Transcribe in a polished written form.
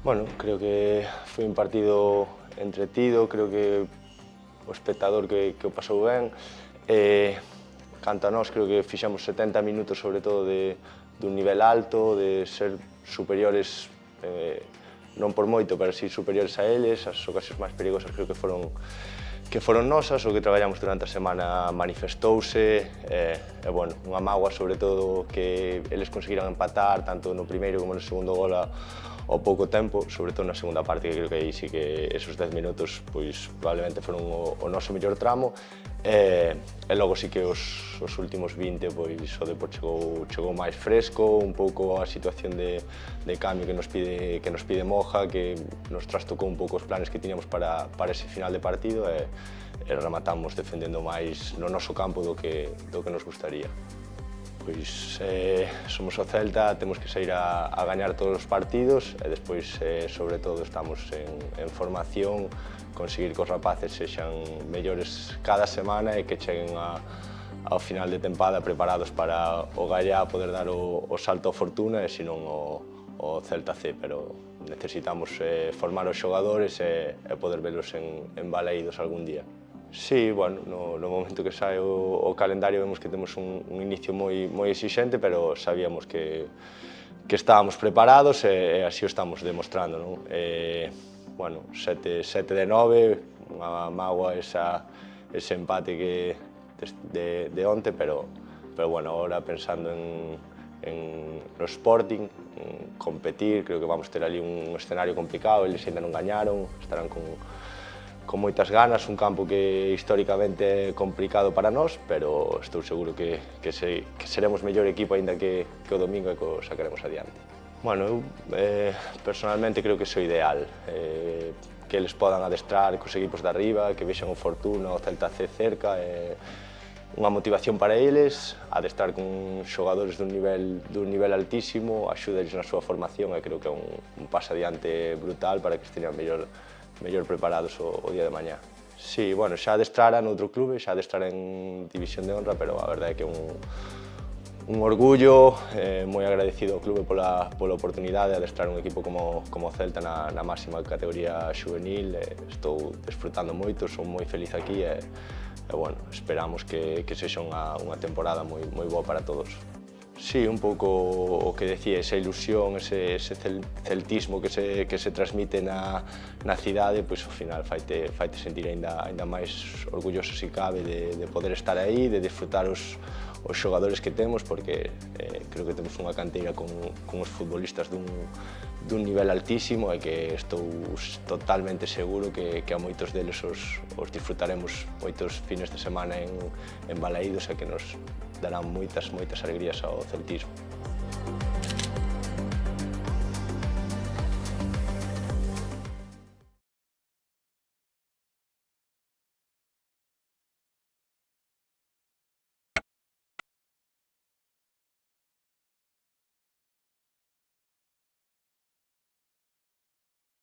Bueno, creo que foi un partido entretido, creo que o espectador que o pasou ben. Canto a nós, creo que fixemos 70 minutos sobre todo dun nivel alto, de ser superiores, non por moito, pero si superiores a eles. As ocasións máis perigosas creo que foron nosas, o que traballamos durante a semana manifestouse, bueno, unha mágoa sobre todo que eles conseguiran empatar tanto no primeiro como no segundo gol ao pouco tempo, sobre todo na segunda parte, que creo que aí sí que esos 10 minutos pois probablemente foron o noso mellor tramo, e logo sí que os últimos 20 pois o Depor chegou máis fresco, un pouco a situación de cambio que nos pide Moja, que nos trastocou un pouco os planes que tiñamos para ese final de partido, e rematamos defendendo máis no noso campo do que nos gustaría. Pois somos o Celta, temos que sair a gañar todos os partidos e despois, sobre todo, estamos en formación, conseguir que os rapaces sexan mellores cada semana e que cheguen ao final de tempada preparados para o Gallá poder dar o salto á fortuna e senón o Celta C, pero necesitamos formar os xogadores e poder velos en balaídos algún día. Sí, bueno, no momento que sae o calendario vemos que temos un inicio moi exixente, pero sabíamos que estábamos preparados e así o estamos demostrando, non? Bueno, 7 de 9, unha mágoa ese empate de onte, pero bueno, ahora pensando no Sporting, en competir, creo que vamos ter ali un escenario complicado, eles ainda non gañaron, estarán con moitas ganas, un campo que históricamente é complicado para nós, pero estou seguro que seremos mellor equipo aínda que o domingo e que o sacaremos adiante. Bueno, eu personalmente creo que é o ideal, que eles podan adestrar cos equipos de arriba, que vexan o Fortuna, o Celta C cerca, unha motivación para eles, adestrar con xogadores dun nivel altísimo, axudeles na súa formación e creo que é un paso adiante brutal para que esteñan mellor preparados o día de mañá. Sí, bueno, xa adestrara noutro clube, xa adestrara en División de Honra, pero a verdade é que é un orgullo, moi agradecido ao clube pola oportunidade de adestrar un equipo como o Celta na máxima categoría xuvenil. Estou desfrutando moito, son moi feliz aquí e bueno, esperamos que sexa unha temporada moi boa para todos. Sí, un pouco o que decía, esa ilusión, ese celtismo que se transmite na cidade, pois ao final faite sentir aínda máis orgulloso se cabe de poder estar aí, de disfrutar os xogadores que temos, porque creo que temos unha canteira con os futbolistas dun nivel altísimo e que estou totalmente seguro que a moitos deles os disfrutaremos moitos fines de semana en balaídos e que nos darán moitas alegrías ao celtismo.